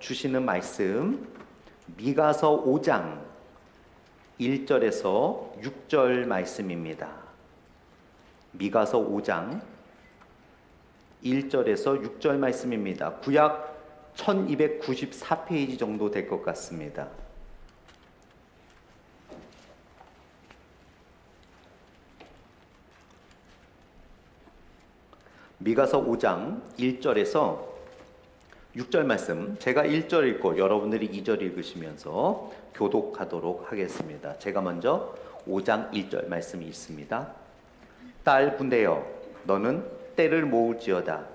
주시는 말씀 미가서 5장 1절에서 6절 말씀입니다. 미가서 5장 1절에서 6절 말씀입니다. 구약 1294페이지 정도 될 것 같습니다. 미가서 5장 1절에서 6절 말씀, 제가 1절 읽고 여러분들이 2절 읽으시면서 교독하도록 하겠습니다. 제가 먼저 5장 1절 말씀이 있습니다. 딸 군대여, 너는 때를 모을지어다.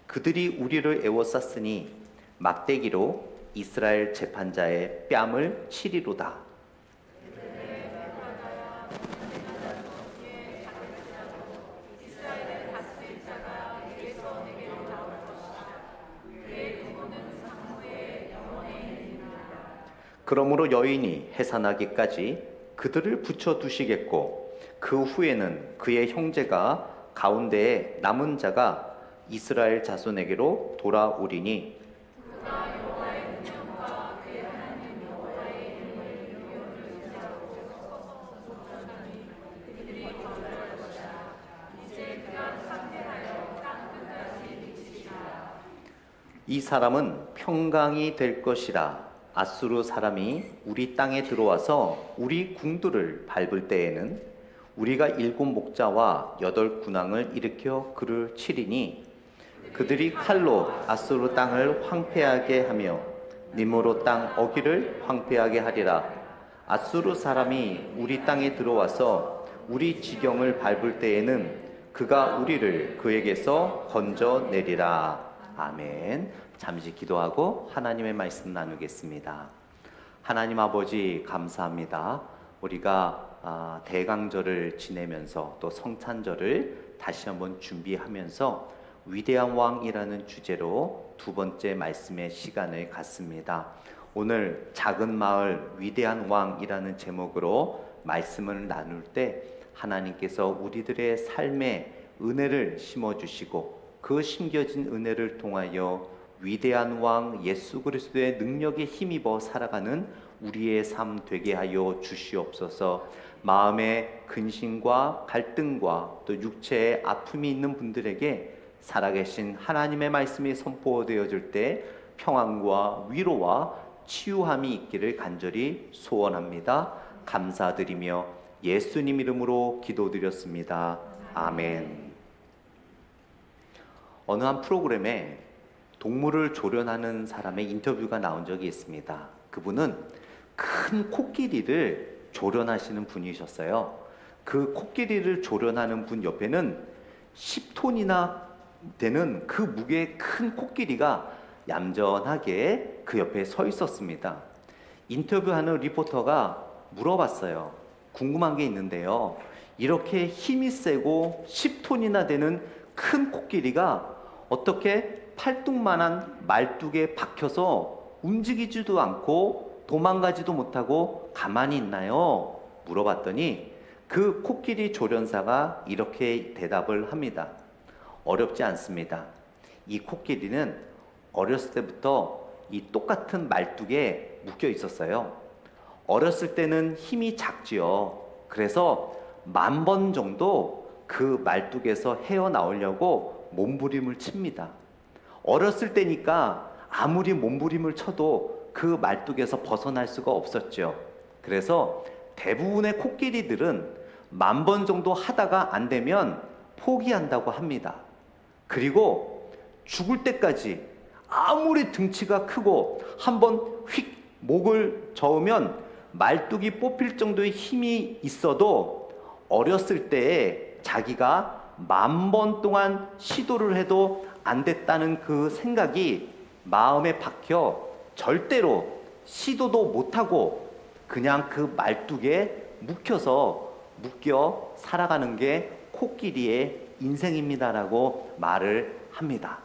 그들이 우리를 애워쌌으니 막대기로 이스라엘 재판자의 뺨을 치리로다. 그러므로 여인이 해산하기까지 그들을 붙여두시겠고 그 후에는 그의 형제가 가운데에 남은 자가 이스라엘 자손에게로 돌아오리니 이 사람은 평강이 될 것이라. 아수르 사람이 우리 땅에 들어와서 우리 궁들을 밟을 때에는 우리가 7 목자와 8 군왕을 일으켜 그를 치리니 그들이 칼로 아수르 땅을 황폐하게 하며 니므로 땅 어기를 황폐하게 하리라. 아수르 사람이 우리 땅에 들어와서 우리 지경을 밟을 때에는 그가 우리를 그에게서 건져내리라. 아멘. 잠시 기도하고 하나님의 말씀 나누겠습니다. 하나님 아버지 감사합니다. 우리가 대강절을 지내면서 또 성찬절을 다시 한번 준비하면서 위대한 왕이라는 주제로 두 번째 말씀의 시간을 갖습니다. 오늘 작은 마을 위대한 왕이라는 제목으로 말씀을 나눌 때 하나님께서 우리들의 삶에 은혜를 심어주시고 그 심겨진 은혜를 통하여 위대한 왕 예수 그리스도의 능력에 힘입어 살아가는 우리의 삶 되게 하여 주시옵소서. 마음의 근심과 갈등과 또 육체의 아픔이 있는 분들에게 살아계신 하나님의 말씀이 선포되어질 때 평안과 위로와 치유함이 있기를 간절히 소원합니다. 감사드리며 예수님 이름으로 기도드렸습니다. 아멘. 어느 한 프로그램에 동물을 조련하는 사람의 인터뷰가 나온 적이 있습니다. 그분은 큰 코끼리를 조련하시는 분이셨어요. 그 코끼리를 조련하는 분 옆에는 10톤이나 되는 그 무게의 큰 코끼리가 얌전하게 그 옆에 서 있었습니다. 인터뷰하는 리포터가 물어봤어요. 궁금한 게 있는데요. 이렇게 힘이 세고 10톤이나 되는 큰 코끼리가 어떻게 팔뚝만한 말뚝에 박혀서 움직이지도 않고 도망가지도 못하고 가만히 있나요? 물어봤더니 그 코끼리 조련사가 이렇게 대답을 합니다. 어렵지 않습니다. 이 코끼리는 어렸을 때부터 이 똑같은 말뚝에 묶여 있었어요. 어렸을 때는 힘이 작지요. 그래서 10,000번 정도 그 말뚝에서 헤어나오려고 몸부림을 칩니다. 어렸을 때니까 아무리 몸부림을 쳐도 그 말뚝에서 벗어날 수가 없었죠. 그래서 대부분의 코끼리들은 10,000번 정도 하다가 안 되면 포기한다고 합니다. 그리고 죽을 때까지 아무리 등치가 크고 한번 휙 목을 저으면 말뚝이 뽑힐 정도의 힘이 있어도 어렸을 때에 자기가 10,000번 동안 시도를 해도 안 됐다는 그 생각이 마음에 박혀 절대로 시도도 못하고 그냥 그 말뚝에 묶여 살아가는 게 코끼리의 인생입니다라고 말을 합니다.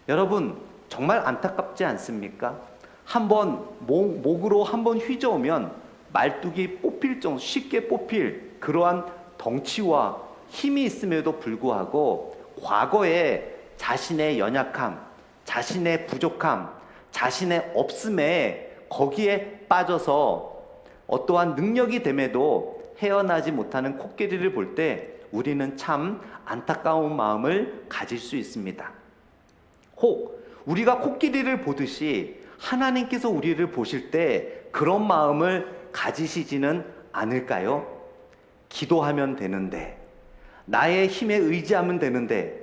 여러분 정말 안타깝지 않습니까? 한번 목으로 한번 휘저으면 말뚝이 뽑힐 정도 쉽게 뽑힐 그러한 덩치와 힘이 있음에도 불구하고 과거에 자신의 연약함, 자신의 부족함, 자신의 없음에 거기에 빠져서 어떠한 능력이 됨에도 헤어나지 못하는 코끼리를 볼 때 우리는 참 안타까운 마음을 가질 수 있습니다. 혹 우리가 코끼리를 보듯이 하나님께서 우리를 보실 때 그런 마음을 가지시지는 않을까요? 기도하면 되는데, 나의 힘에 의지하면 되는데,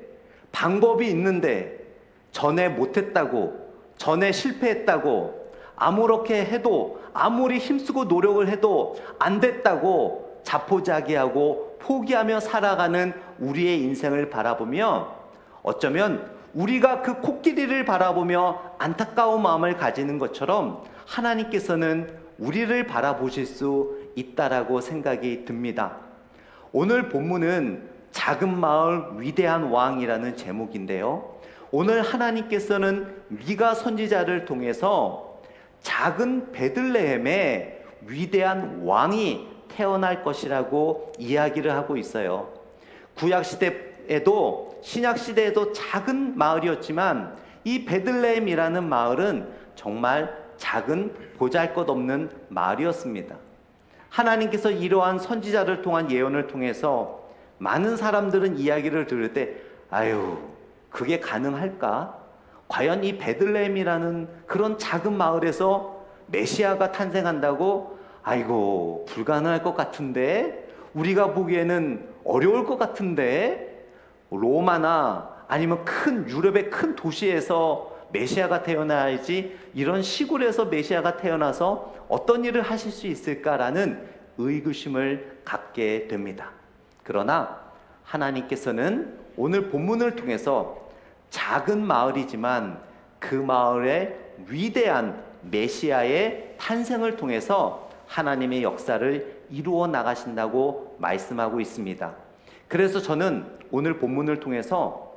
방법이 있는데 전에 못했다고, 전에 실패했다고, 아무렇게 해도, 아무리 힘쓰고 노력을 해도 안 됐다고 자포자기하고 포기하며 살아가는 우리의 인생을 바라보며 어쩌면 우리가 그 코끼리를 바라보며 안타까운 마음을 가지는 것처럼 하나님께서는 우리를 바라보실 수 있다라고 생각이 듭니다. 오늘 본문은 작은 마을 위대한 왕이라는 제목인데요. 오늘 하나님께서는 미가 선지자를 통해서 작은 베들레헴에 위대한 왕이 태어날 것이라고 이야기를 하고 있어요. 구약시대에도 신약시대에도 작은 마을이었지만 이 베들레헴이라는 마을은 정말 작은 보잘것없는 마을이었습니다. 하나님께서 이러한 선지자를 통한 예언을 통해서 많은 사람들은 이야기를 들을 때 아유, 그게 가능할까? 과연 이 베들레헴이라는 그런 작은 마을에서 메시아가 탄생한다고? 아이고, 불가능할 것 같은데? 우리가 보기에는 어려울 것 같은데? 로마나 아니면 큰 유럽의 큰 도시에서 메시아가 태어나야지 이런 시골에서 메시아가 태어나서 어떤 일을 하실 수 있을까라는 의구심을 갖게 됩니다. 그러나 하나님께서는 오늘 본문을 통해서 작은 마을이지만 그 마을의 위대한 메시아의 탄생을 통해서 하나님의 역사를 이루어 나가신다고 말씀하고 있습니다. 그래서 저는 오늘 본문을 통해서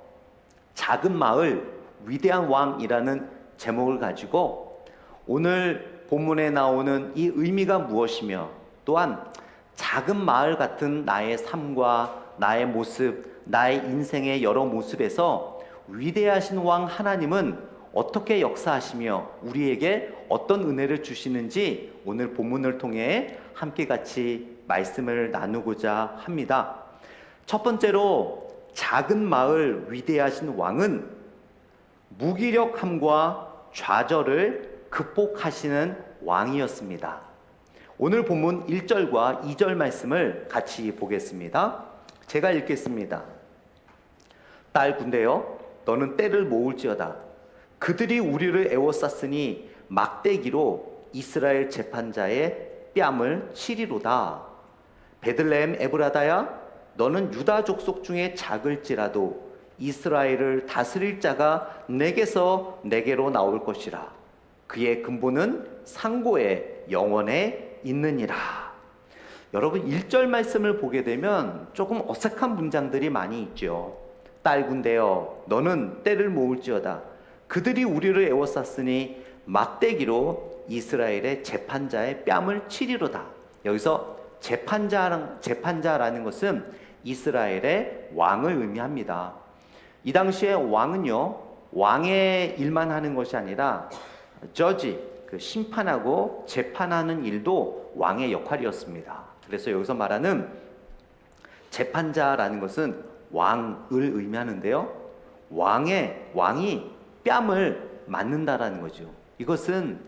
작은 마을 위대한 왕이라는 제목을 가지고 오늘 본문에 나오는 이 의미가 무엇이며 또한 작은 마을 같은 나의 삶과 나의 모습, 나의 인생의 여러 모습에서 위대하신 왕 하나님은 어떻게 역사하시며 우리에게 어떤 은혜를 주시는지 오늘 본문을 통해 함께 같이 말씀을 나누고자 합니다. 첫 번째로 작은 마을 위대하신 왕은 무기력함과 좌절을 극복하시는 왕이었습니다. 오늘 본문 1절과 2절 말씀을 같이 보겠습니다. 제가 읽겠습니다. 딸 군대여, 너는 때를 모을지어다. 그들이 우리를 애워쌌으니 막대기로 이스라엘 재판자의 뺨을 치리로다. 베들레헴 에브라다야, 너는 유다 족속 중에 작을지라도 이스라엘을 다스릴 자가 내게서 내게로 나올 것이라. 그의 근본은 상고의 영원에 있느니라. 여러분 1절 말씀을 보게 되면 조금 어색한 문장들이 많이 있죠. 딸 군대여, 너는 때를 모을지어다. 그들이 우리를 애워쌌으니 막대기로 이스라엘의 재판자의 뺨을 치리로다. 여기서 재판자라는 것은 이스라엘의 왕을 의미합니다. 이 당시에 왕은요, 왕의 일만 하는 것이 아니라 저지, 그 심판하고 재판하는 일도 왕의 역할이었습니다. 그래서 여기서 말하는 재판자라는 것은 왕을 의미하는데요. 왕이 뺨을 맞는다라는 거죠. 이것은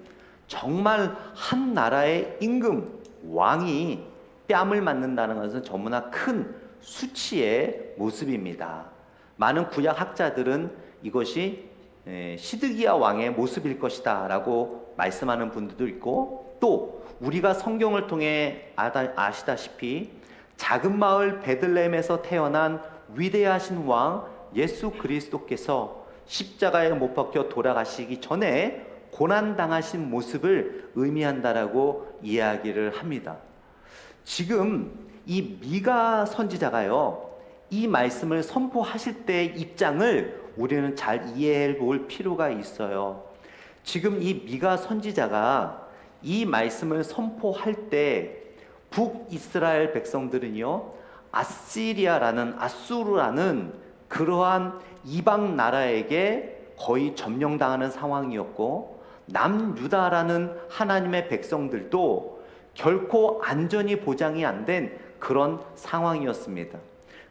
정말 한 나라의 임금, 왕이 뺨을 맞는다는 것은 너무나 큰 수치의 모습입니다. 많은 구약 학자들은 이것이 시드기야 왕의 모습일 것이다 라고 말씀하는 분들도 있고, 또 우리가 성경을 통해 아시다시피 작은 마을 베들레헴에서 태어난 위대하신 왕 예수 그리스도께서 십자가에 못 박혀 돌아가시기 전에 고난당하신 모습을 의미한다라고 이야기를 합니다. 지금 이 미가 선지자가요, 이 말씀을 선포하실 때의 입장을 우리는 잘 이해해 볼 필요가 있어요. 지금 이 미가 선지자가 이 말씀을 선포할 때 북이스라엘 백성들은요, 아수르라는 그러한 이방 나라에게 거의 점령당하는 상황이었고, 남유다라는 하나님의 백성들도 결코 안전이 보장이 안 된 그런 상황이었습니다.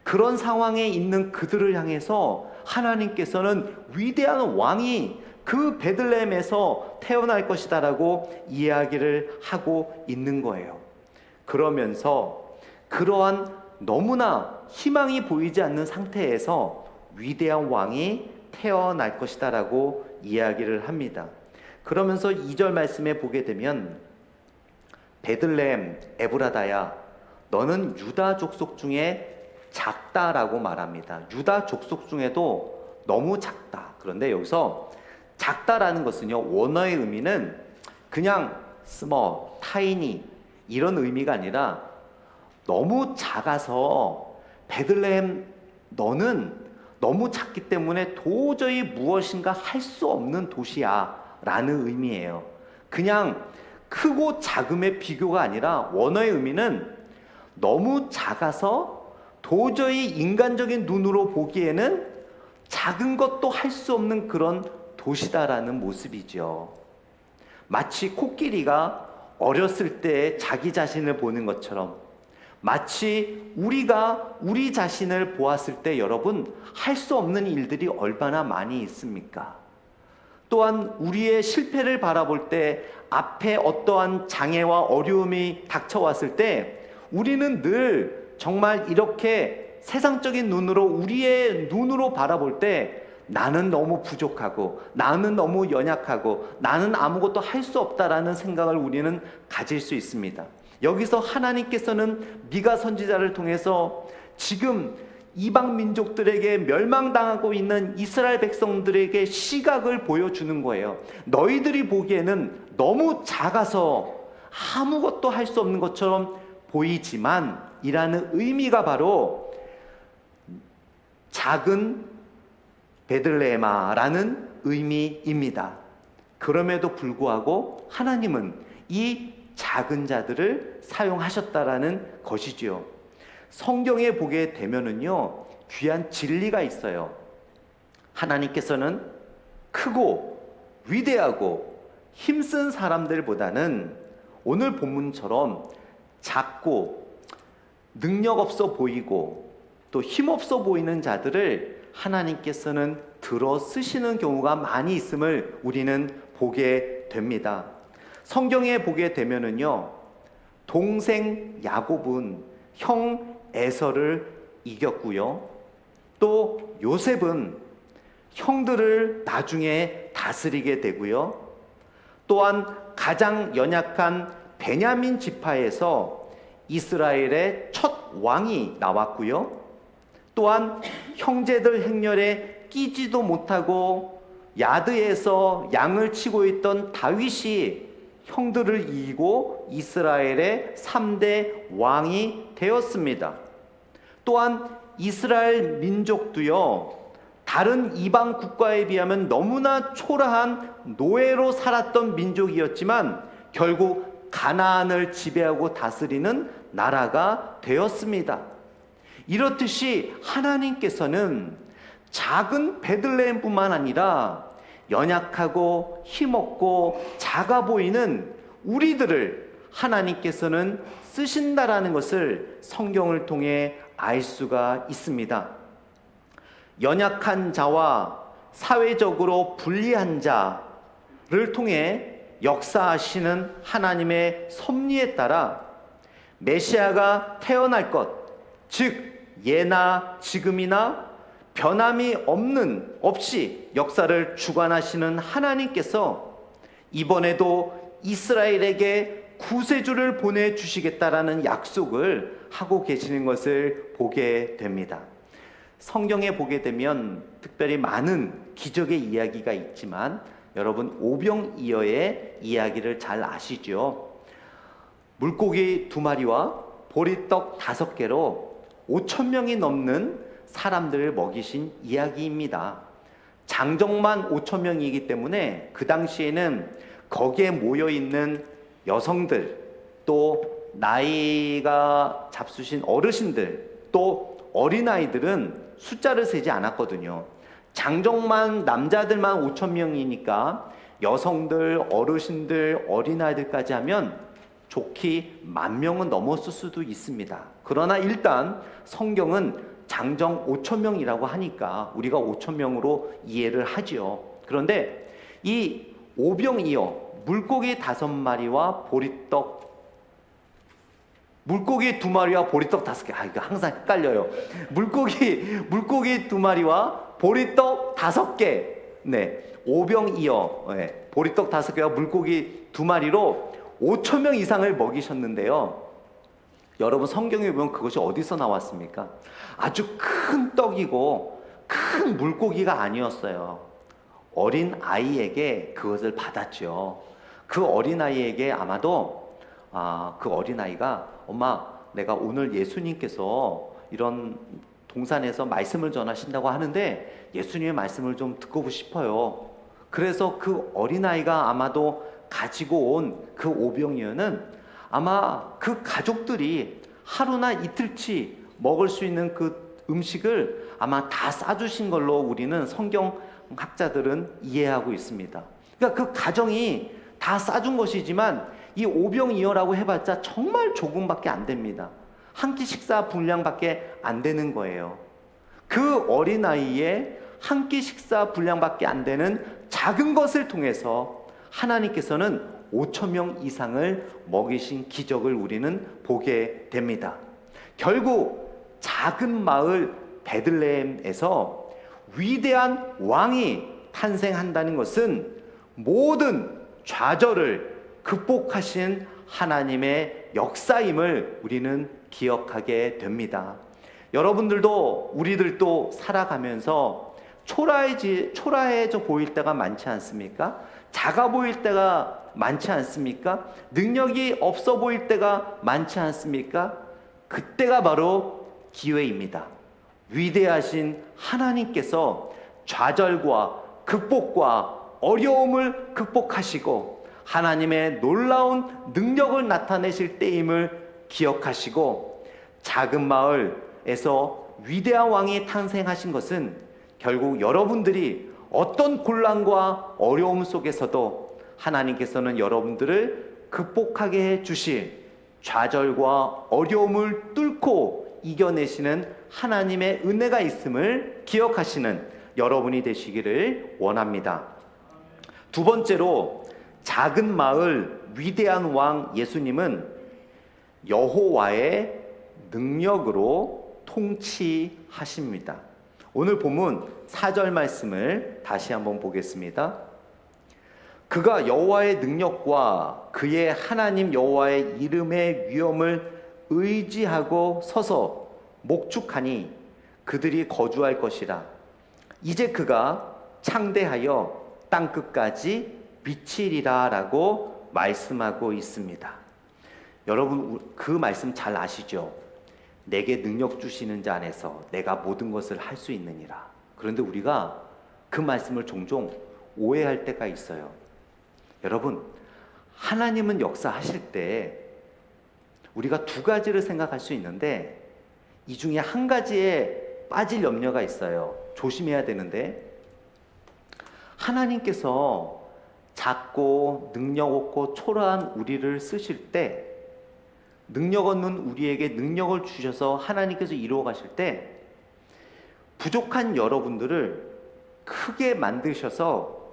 그런 상황에 있는 그들을 향해서 하나님께서는 위대한 왕이 그 베들레헴에서 태어날 것이다라고 이야기를 하고 있는 거예요. 그러면서 그러한 너무나 희망이 보이지 않는 상태에서 위대한 왕이 태어날 것이다라고 이야기를 합니다. 그러면서 2절 말씀에 보게 되면 베들레헴 에브라다야 너는 유다 족속 중에 작다라고 말합니다. 유다 족속 중에도 너무 작다. 그런데 여기서 작다라는 것은요, 원어의 의미는 그냥 small, tiny 이런 의미가 아니라 너무 작아서 베들레헴 너는 너무 작기 때문에 도저히 무엇인가 할 수 없는 도시야 라는 의미예요. 그냥 크고 작음의 비교가 아니라 원어의 의미는 너무 작아서 도저히 인간적인 눈으로 보기에는 작은 것도 할 수 없는 그런 도시다라는 모습이죠. 마치 코끼리가 어렸을 때 자기 자신을 보는 것처럼 마치 우리가 우리 자신을 보았을 때 여러분 할 수 없는 일들이 얼마나 많이 있습니까? 또한 우리의 실패를 바라볼 때 앞에 어떠한 장애와 어려움이 닥쳐왔을 때 우리는 늘 정말 이렇게 세상적인 눈으로 우리의 눈으로 바라볼 때 나는 너무 부족하고 나는 너무 연약하고 나는 아무것도 할 수 없다라는 생각을 우리는 가질 수 있습니다. 여기서 하나님께서는 미가 선지자를 통해서 지금 이방 민족들에게 멸망당하고 있는 이스라엘 백성들에게 시각을 보여주는 거예요. 너희들이 보기에는 너무 작아서 아무것도 할 수 없는 것처럼 보이지만 이라는 의미가 바로 작은 베들레헴아라는 의미입니다. 그럼에도 불구하고 하나님은 이 작은 자들을 사용하셨다라는 것이지요. 성경에 보게 되면은요, 귀한 진리가 있어요. 하나님께서는 크고 위대하고 힘쓴 사람들보다는 오늘 본문처럼 작고 능력 없어 보이고 또 힘없어 보이는 자들을 하나님께서는 들어 쓰시는 경우가 많이 있음을 우리는 보게 됩니다. 성경에 보게 되면은요, 동생 야곱은 형 에서를 이겼고요. 또 요셉은 형들을 나중에 다스리게 되고요. 또한 가장 연약한 베냐민 지파에서 이스라엘의 첫 왕이 나왔고요. 또한 형제들 행렬에 끼지도 못하고 야드에서 양을 치고 있던 다윗이 형들을 이기고 이스라엘의 3대 왕이 되었습니다. 또한 이스라엘 민족도요, 다른 이방 국가에 비하면 너무나 초라한 노예로 살았던 민족이었지만 결국 가나안을 지배하고 다스리는 나라가 되었습니다. 이렇듯이 하나님께서는 작은 베들레헴뿐만 아니라 연약하고 힘없고 작아 보이는 우리들을 하나님께서는 쓰신다라는 것을 성경을 통해 알 수가 있습니다. 연약한 자와 사회적으로 불리한 자를 통해 역사하시는 하나님의 섭리에 따라 메시아가 태어날 것, 즉 예나 지금이나 변함이 없이 역사를 주관하시는 하나님께서 이번에도 이스라엘에게 구세주를 보내주시겠다라는 약속을 하고 계시는 것을 보게 됩니다. 성경에 보게 되면 특별히 많은 기적의 이야기가 있지만 여러분 오병이어의 이야기를 잘 아시죠? 물고기 2마리와 보리떡 5개로 5,000명이 넘는 사람들을 먹이신 이야기입니다. 장정만 5,000명이기 때문에 그 당시에는 거기에 모여있는 여성들, 또 나이가 잡수신 어르신들, 또 어린아이들은 숫자를 세지 않았거든요. 장정만 남자들만 5,000명이니까 여성들, 어르신들, 어린아이들까지 하면 좋기 10,000명은 넘었을 수도 있습니다. 그러나 일단 성경은 장정 5,000명이라고 하니까 우리가 5,000명으로 이해를 하지요. 그런데 이 오병이어 물고기 5마리와 물고기 2마리와 보리떡 5개. 이거 항상 헷갈려요. 물고기 2마리와 보리떡 5개. 네. 오병이어. 네. 보리떡 5개와 물고기 2마리로 5,000명 이상을 먹이셨는데요. 여러분 성경에 보면 그것이 어디서 나왔습니까? 아주 큰 떡이고 큰 물고기가 아니었어요. 어린 아이에게 그것을 받았죠. 그 어린 아이에게 아마도 그 어린 아이가 엄마, 내가 오늘 예수님께서 이런 동산에서 말씀을 전하신다고 하는데 예수님의 말씀을 좀 듣고 싶어요. 그래서 그 어린 아이가 아마도 가지고 온 그 오병이어는 아마 그 가족들이 하루나 이틀치 먹을 수 있는 그 음식을 아마 다 싸주신 걸로 우리는 성경학자들은 이해하고 있습니다. 그러니까 그 가정이 다 싸준 것이지만 이 오병이어라고 해봤자 정말 조금밖에 안 됩니다. 한 끼 식사 분량밖에 안 되는 거예요. 그 어린아이의 한 끼 식사 분량밖에 안 되는 작은 것을 통해서 하나님께서는 5,000명 이상을 먹이신 기적을 우리는 보게 됩니다. 결국 작은 마을 베들레헴에서 위대한 왕이 탄생한다는 것은 모든 좌절을 극복하신 하나님의 역사임을 우리는 기억하게 됩니다. 여러분들도 우리들도 살아가면서 초라해져 보일 때가 많지 않습니까? 작아 보일 때가 많지 않습니까? 능력이 없어 보일 때가 많지 않습니까? 그때가 바로 기회입니다. 위대하신 하나님께서 좌절과 극복과 어려움을 극복하시고 하나님의 놀라운 능력을 나타내실 때임을 기억하시고 작은 마을에서 위대한 왕이 탄생하신 것은 결국 여러분들이 어떤 곤란과 어려움 속에서도 하나님께서는 여러분들을 극복하게 해주실 좌절과 어려움을 뚫고 이겨내시는 하나님의 은혜가 있음을 기억하시는 여러분이 되시기를 원합니다. 두 번째로 작은 마을 위대한 왕 예수님은 여호와의 능력으로 통치하십니다. 오늘 본문 4절 말씀을 다시 한번 보겠습니다. 그가 여호와의 능력과 그의 하나님 여호와의 이름의 위엄을 의지하고 서서 목축하니 그들이 거주할 것이라. 이제 그가 창대하여 땅끝까지 미치리라 라고 말씀하고 있습니다. 여러분 그 말씀 잘 아시죠? 내게 능력 주시는 자 안에서 내가 모든 것을 할 수 있느니라. 그런데 우리가 그 말씀을 종종 오해할 때가 있어요. 여러분, 하나님은 역사하실 때 우리가 두 가지를 생각할 수 있는데 이 중에 한 가지에 빠질 염려가 있어요. 조심해야 되는데, 하나님께서 작고 능력 없고 초라한 우리를 쓰실 때, 능력 없는 우리에게 능력을 주셔서 하나님께서 이루어 가실 때 부족한 여러분들을 크게 만드셔서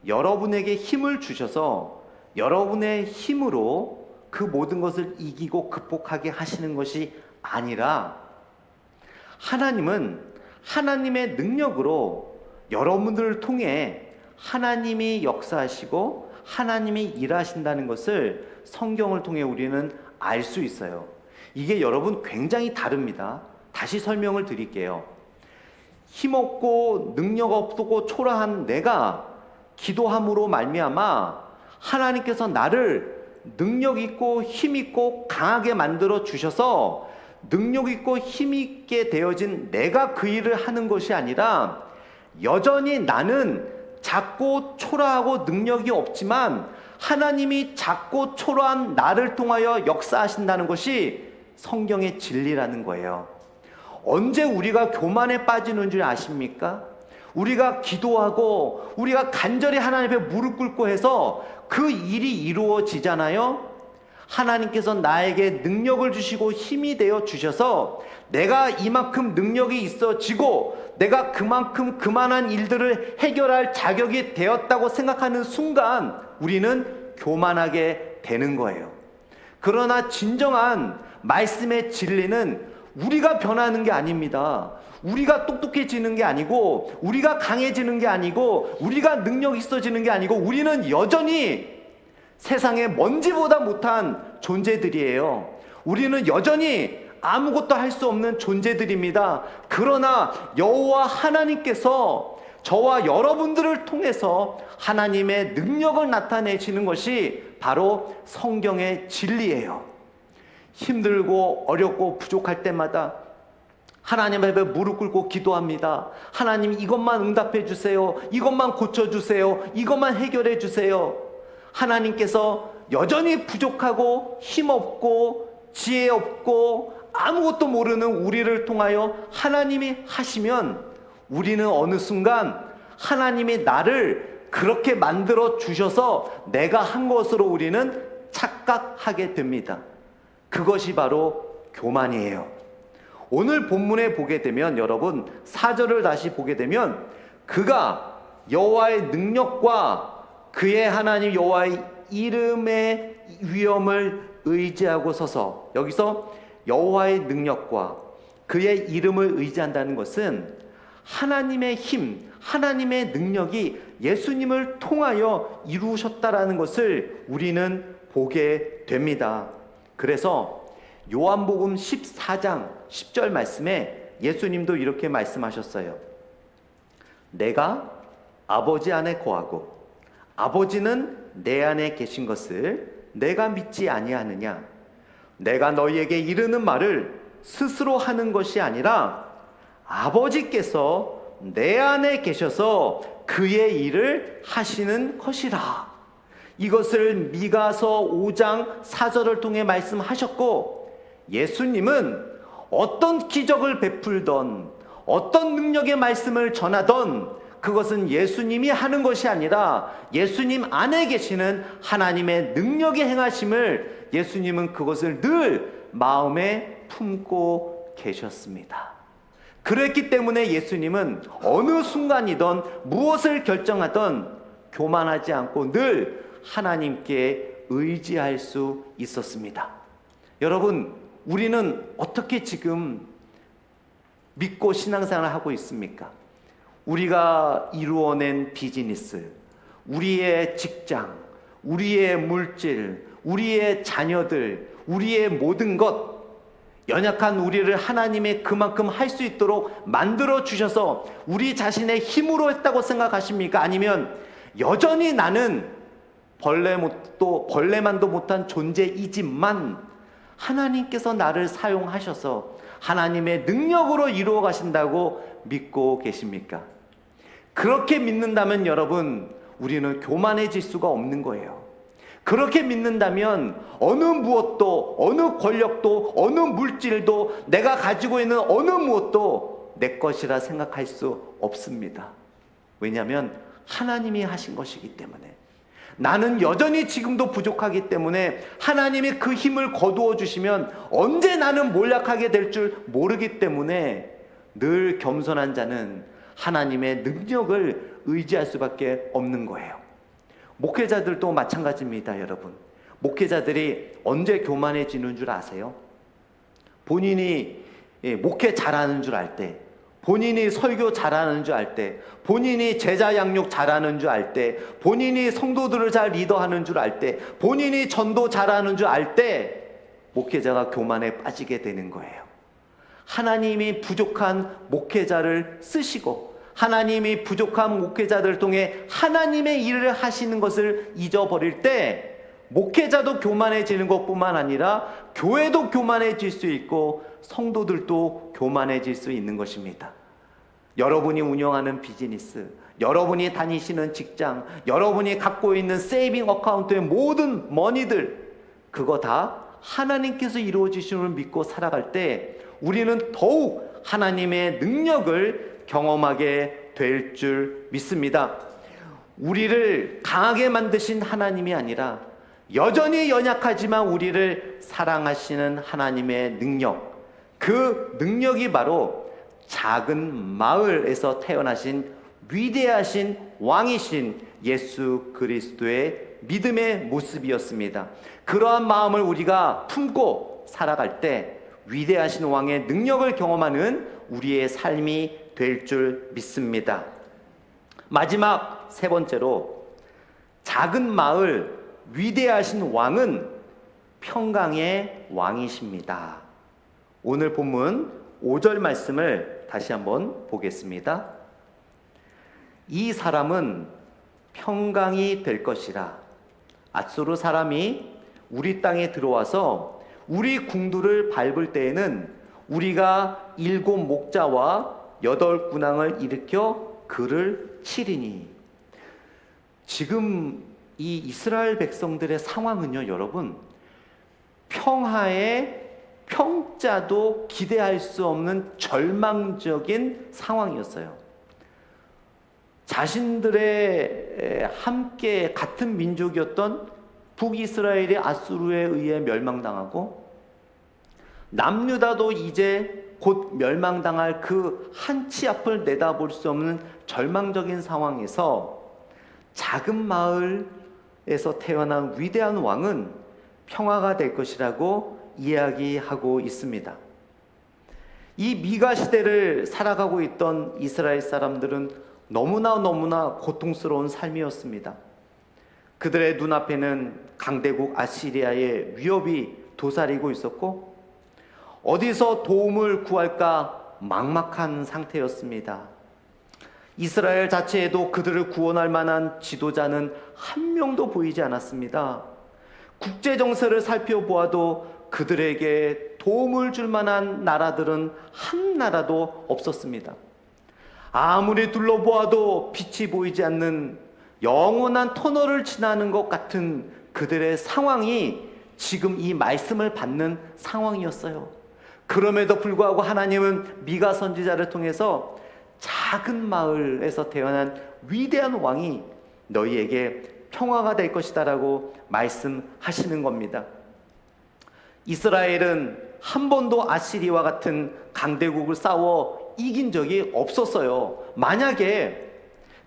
여러분에게 힘을 주셔서 여러분의 힘으로 그 모든 것을 이기고 극복하게 하시는 것이 아니라, 하나님은 하나님의 능력으로 여러분들을 통해 하나님이 역사하시고 하나님이 일하신다는 것을 성경을 통해 우리는 알 수 있어요. 이게 여러분 굉장히 다릅니다. 다시 설명을 드릴게요. 힘없고 능력 없고 초라한 내가 기도함으로 말미암아 하나님께서 나를 능력 있고 힘 있고 강하게 만들어 주셔서 능력 있고 힘 있게 되어진 내가 그 일을 하는 것이 아니라, 여전히 나는 작고 초라하고 능력이 없지만 하나님이 작고 초라한 나를 통하여 역사하신다는 것이 성경의 진리라는 거예요. 언제 우리가 교만에 빠지는 줄 아십니까? 우리가 기도하고 우리가 간절히 하나님 앞에 무릎 꿇고 해서 그 일이 이루어지잖아요. 하나님께서 나에게 능력을 주시고 힘이 되어 주셔서 내가 이만큼 능력이 있어지고 내가 그만큼 그만한 일들을 해결할 자격이 되었다고 생각하는 순간 우리는 교만하게 되는 거예요. 그러나 진정한 말씀의 진리는 우리가 변하는 게 아닙니다. 우리가 똑똑해지는 게 아니고 우리가 강해지는 게 아니고 우리가 능력 있어지는 게 아니고 우리는 여전히 세상에 먼지보다 못한 존재들이에요. 우리는 여전히 아무것도 할 수 없는 존재들입니다. 그러나 여호와 하나님께서 저와 여러분들을 통해서 하나님의 능력을 나타내시는 것이 바로 성경의 진리예요. 힘들고 어렵고 부족할 때마다 하나님 앞에 무릎 꿇고 기도합니다. 하나님 이것만 응답해 주세요. 이것만 고쳐 주세요. 이것만 해결해 주세요. 하나님께서 여전히 부족하고 힘없고 지혜 없고 아무것도 모르는 우리를 통하여 하나님이 하시면 우리는 어느 순간 하나님이 나를 그렇게 만들어 주셔서 내가 한 것으로 우리는 착각하게 됩니다. 그것이 바로 교만이에요. 오늘 본문에 보게 되면 여러분 4절을 다시 보게 되면 그가 여호와의 능력과 그의 하나님 여호와의 이름의 위엄을 의지하고 서서, 여기서 여호와의 능력과 그의 이름을 의지한다는 것은 하나님의 힘, 하나님의 능력이 예수님을 통하여 이루셨다라는 것을 우리는 보게 됩니다. 그래서 요한복음 14장 10절 말씀에 예수님도 이렇게 말씀하셨어요. 내가 아버지 안에 거하고 아버지는 내 안에 계신 것을 내가 믿지 아니하느냐? 내가 너희에게 이르는 말을 스스로 하는 것이 아니라 아버지께서 내 안에 계셔서 그의 일을 하시는 것이라. 이것을 미가서 5장 4절을 통해 말씀하셨고, 예수님은 어떤 기적을 베풀던 어떤 능력의 말씀을 전하던 그것은 예수님이 하는 것이 아니라 예수님 안에 계시는 하나님의 능력의 행하심을 예수님은 그것을 늘 마음에 품고 계셨습니다. 그랬기 때문에 예수님은 어느 순간이든 무엇을 결정하든 교만하지 않고 늘 하나님께 의지할 수 있었습니다. 여러분, 우리는 어떻게 지금 믿고 신앙생활을 하고 있습니까? 우리가 이루어낸 비즈니스, 우리의 직장, 우리의 물질, 우리의 자녀들, 우리의 모든 것, 연약한 우리를 하나님이 그만큼 할 수 있도록 만들어 주셔서 우리 자신의 힘으로 했다고 생각하십니까? 아니면 여전히 나는 벌레만도 못한 존재이지만 하나님께서 나를 사용하셔서 하나님의 능력으로 이루어 가신다고 믿고 계십니까? 그렇게 믿는다면 여러분, 우리는 교만해질 수가 없는 거예요. 그렇게 믿는다면 어느 무엇도, 어느 권력도, 어느 물질도, 내가 가지고 있는 어느 무엇도 내 것이라 생각할 수 없습니다. 왜냐하면 하나님이 하신 것이기 때문에. 나는 여전히 지금도 부족하기 때문에 하나님이 그 힘을 거두어 주시면 언제 나는 몰락하게 될 줄 모르기 때문에 늘 겸손한 자는 하나님의 능력을 의지할 수밖에 없는 거예요. 목회자들도 마찬가지입니다, 여러분. 목회자들이 언제 교만해지는 줄 아세요? 본인이 목회 잘하는 줄 알 때, 본인이 설교 잘하는 줄 알 때, 본인이 제자 양육 잘하는 줄 알 때, 본인이 성도들을 잘 리더하는 줄 알 때, 본인이 전도 잘하는 줄 알 때 목회자가 교만에 빠지게 되는 거예요. 하나님이 부족한 목회자를 쓰시고 하나님이 부족한 목회자들을 통해 하나님의 일을 하시는 것을 잊어버릴 때 목회자도 교만해지는 것뿐만 아니라 교회도 교만해질 수 있고 성도들도 교만해질 수 있는 것입니다. 여러분이 운영하는 비즈니스, 여러분이 다니시는 직장, 여러분이 갖고 있는 세이빙 어카운트의 모든 머니들, 그거 다 하나님께서 이루어지심을 믿고 살아갈 때 우리는 더욱 하나님의 능력을 경험하게 될 줄 믿습니다. 우리를 강하게 만드신 하나님이 아니라 여전히 연약하지만 우리를 사랑하시는 하나님의 능력, 그 능력이 바로 작은 마을에서 태어나신 위대하신 왕이신 예수 그리스도의 믿음의 모습이었습니다. 그러한 마음을 우리가 품고 살아갈 때 위대하신 왕의 능력을 경험하는 우리의 삶이 될 줄 믿습니다. 마지막 세 번째로, 작은 마을 위대하신 왕은 평강의 왕이십니다. 오늘 본문 5절 말씀을 다시 한번 보겠습니다. 이 사람은 평강이 될 것이라. 앗수르 사람이 우리 땅에 들어와서 우리 궁두를 밟을 때에는 우리가 7 목자와 8 군왕을 일으켜 그를 치리니. 지금 이 이스라엘 백성들의 상황은요, 여러분, 평화의 평자도 기대할 수 없는 절망적인 상황이었어요. 자신들의 함께 같은 민족이었던 북이스라엘이 앗수르에 의해 멸망당하고, 남유다도 이제 곧 멸망당할 그 한치 앞을 내다볼 수 없는 절망적인 상황에서 작은 마을에서 태어난 위대한 왕은 평화가 될 것이라고 이야기하고 있습니다. 이 미가 시대를 살아가고 있던 이스라엘 사람들은 너무나 고통스러운 삶이었습니다. 그들의 눈앞에는 강대국 아시리아의 위협이 도사리고 있었고, 어디서 도움을 구할까 막막한 상태였습니다. 이스라엘 자체에도 그들을 구원할 만한 지도자는 한 명도 보이지 않았습니다. 국제 정세를 살펴보아도 그들에게 도움을 줄 만한 나라들은 한 나라도 없었습니다. 아무리 둘러보아도 빛이 보이지 않는 영원한 터널을 지나는 것 같은 그들의 상황이 지금 이 말씀을 받는 상황이었어요. 그럼에도 불구하고 하나님은 미가 선지자를 통해서 작은 마을에서 태어난 위대한 왕이 너희에게 평화가 될 것이다 라고 말씀하시는 겁니다. 이스라엘은 한 번도 아시리와 같은 강대국을 싸워 이긴 적이 없었어요. 만약에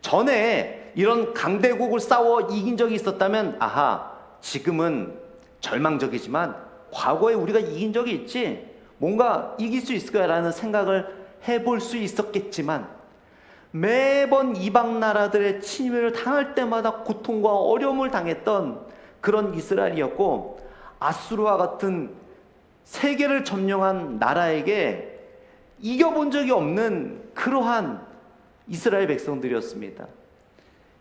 전에 이런 강대국을 싸워 이긴 적이 있었다면, 아하, 지금은 절망적이지만 과거에 우리가 이긴 적이 있지, 뭔가 이길 수 있을 거야라는 생각을 해볼 수 있었겠지만, 매번 이방 나라들의 침입을 당할 때마다 고통과 어려움을 당했던 그런 이스라엘이었고, 앗수르와 같은 세계를 점령한 나라에게 이겨본 적이 없는 그러한 이스라엘 백성들이었습니다.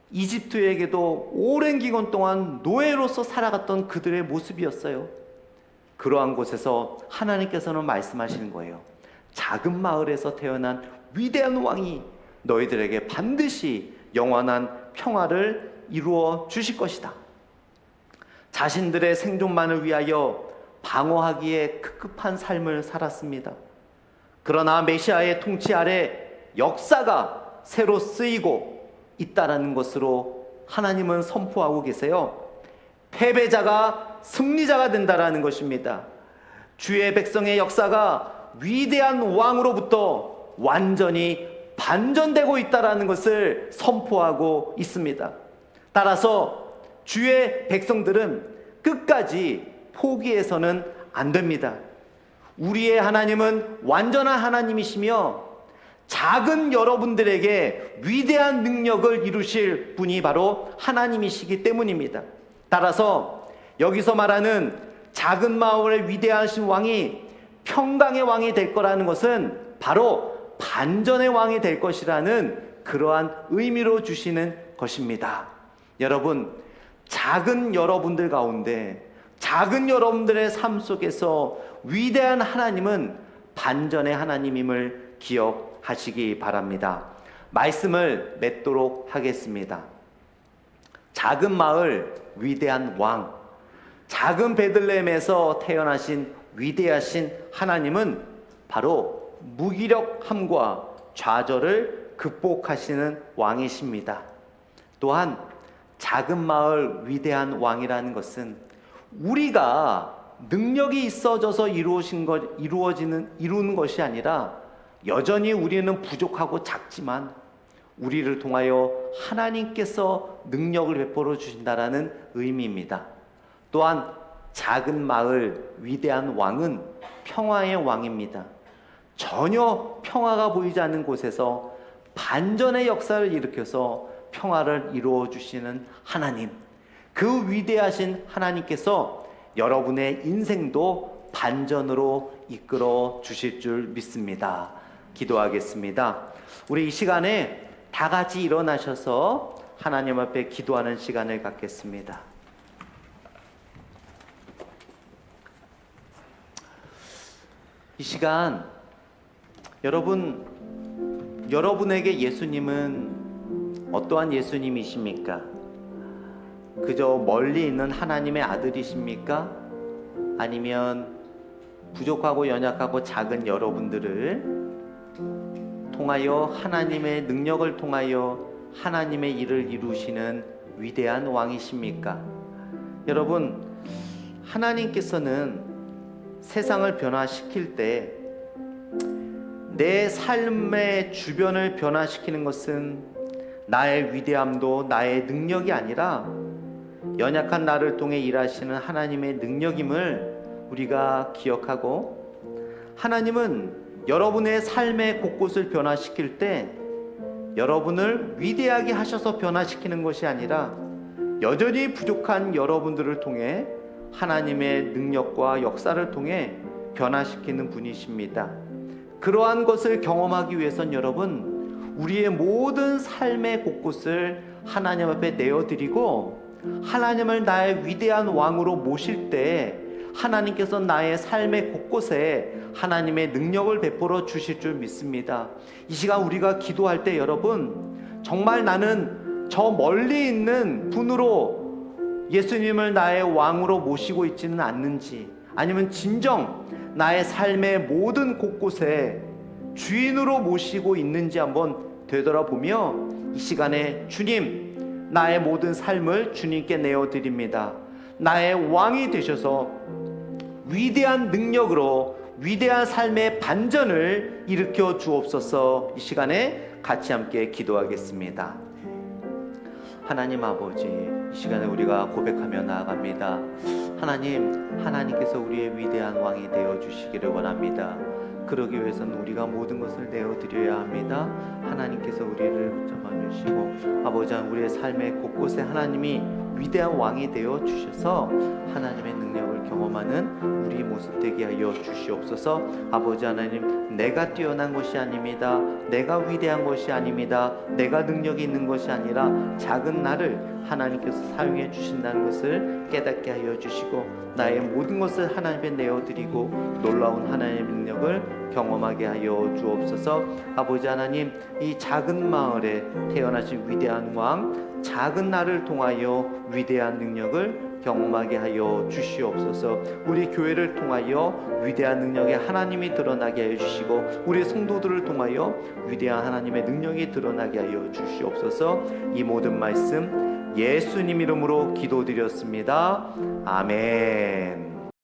이집트에게도 오랜 기간 동안 노예로서 살아갔던 그들의 모습이었어요. 그러한 곳에서 하나님께서는 말씀하시는 거예요. 작은 마을에서 태어난 위대한 왕이 너희들에게 반드시 영원한 평화를 이루어 주실 것이다. 자신들의 생존만을 위하여 방어하기에 급급한 삶을 살았습니다. 그러나 메시아의 통치 아래 역사가 새로 쓰이고 있다라는 것으로 하나님은 선포하고 계세요. 패배자가 승리자가 된다라는 것입니다. 주의 백성의 역사가 위대한 왕으로부터 완전히 반전되고 있다라는 것을 선포하고 있습니다. 따라서 주의 백성들은 끝까지 포기해서는 안 됩니다. 우리의 하나님은 완전한 하나님이시며 작은 여러분들에게 위대한 능력을 이루실 분이 바로 하나님이시기 때문입니다. 따라서 여기서 말하는 작은 마을의 위대하신 왕이 평강의 왕이 될 거라는 것은 바로 반전의 왕이 될 것이라는 그러한 의미로 주시는 것입니다. 여러분, 작은 여러분들 가운데, 작은 여러분들의 삶 속에서 위대한 하나님은 반전의 하나님임을 기억하시기 바랍니다. 말씀을 맺도록 하겠습니다. 작은 마을 위대한 왕, 작은 베들레헴에서 태어나신 위대하신 하나님은 바로 무기력함과 좌절을 극복하시는 왕이십니다. 또한 작은 마을 위대한 왕이라는 것은 우리가 능력이 있어져서 이루어지는 것이 아니라 여전히 우리는 부족하고 작지만 우리를 통하여 하나님께서 능력을 베풀어 주신다라는 의미입니다. 또한 작은 마을 위대한 왕은 평화의 왕입니다. 전혀 평화가 보이지 않는 곳에서 반전의 역사를 일으켜서 평화를 이루어 주시는 하나님, 그 위대하신 하나님께서 여러분의 인생도 반전으로 이끌어 주실 줄 믿습니다. 기도하겠습니다. 우리 이 시간에 다 같이 일어나셔서 하나님 앞에 기도하는 시간을 갖겠습니다. 이 시간 여러분에게 예수님은 어떠한 예수님이십니까? 그저 멀리 있는 하나님의 아들이십니까? 아니면 부족하고 연약하고 작은 여러분들을 통하여 하나님의 능력을 통하여 하나님의 일을 이루시는 위대한 왕이십니까? 여러분, 하나님께서는 세상을 변화시킬 때 내 삶의 주변을 변화시키는 것은 나의 위대함도 나의 능력이 아니라 연약한 나를 통해 일하시는 하나님의 능력임을 우리가 기억하고, 하나님은 여러분의 삶의 곳곳을 변화시킬 때 여러분을 위대하게 하셔서 변화시키는 것이 아니라 여전히 부족한 여러분들을 통해 하나님의 능력과 역사를 통해 변화시키는 분이십니다. 그러한 것을 경험하기 위해선 여러분, 우리의 모든 삶의 곳곳을 하나님 앞에 내어드리고 하나님을 나의 위대한 왕으로 모실 때 하나님께서 나의 삶의 곳곳에 하나님의 능력을 베풀어 주실 줄 믿습니다. 이 시간 우리가 기도할 때 여러분, 정말 나는 저 멀리 있는 분으로 예수님을 나의 왕으로 모시고 있지는 않는지, 아니면 진정 나의 삶의 모든 곳곳에 주인으로 모시고 있는지 한번 되돌아보며 이 시간에 주님, 나의 모든 삶을 주님께 내어드립니다. 나의 왕이 되셔서 위대한 능력으로 위대한 삶의 반전을 일으켜 주옵소서. 이 시간에 같이 함께 기도하겠습니다. 하나님 아버지, 이 시간에 우리가 고백하며 나아갑니다. 하나님께서 우리의 위대한 왕이 되어 주시기를 원합니다. 그러기 위해서는 우리가 모든 것을 내어드려야 합니다. 하나님께서 우리를 붙잡아주시고 아버지, 우리의 삶의 곳곳에 하나님이 위대한 왕이 되어 주셔서 하나님의 능력을 경험하는 우리 모습 되게 하여 주시옵소서. 아버지 하나님, 내가 뛰어난 것이 아닙니다. 내가 위대한 것이 아닙니다. 내가 능력이 있는 것이 아니라 작은 나를 하나님께서 사용해 주신다는 것을 깨닫게 하여 주시고 나의 모든 것을 하나님께 내어드리고 놀라운 하나님의 능력을 경험하게 하여 주옵소서. 아버지 하나님, 이 작은 마을에 태어나신 위대한 왕, 작은 나를 통하여 위대한 능력을 경험하게 하여 주시옵소서. 우리 교회를 통하여 위대한 능력의 하나님이 드러나게 하여 주시고 우리 성도들을 통하여 위대한 하나님의 능력이 드러나게 하여 주시옵소서. 이 모든 말씀 예수님 이름으로 기도드렸습니다. 아멘.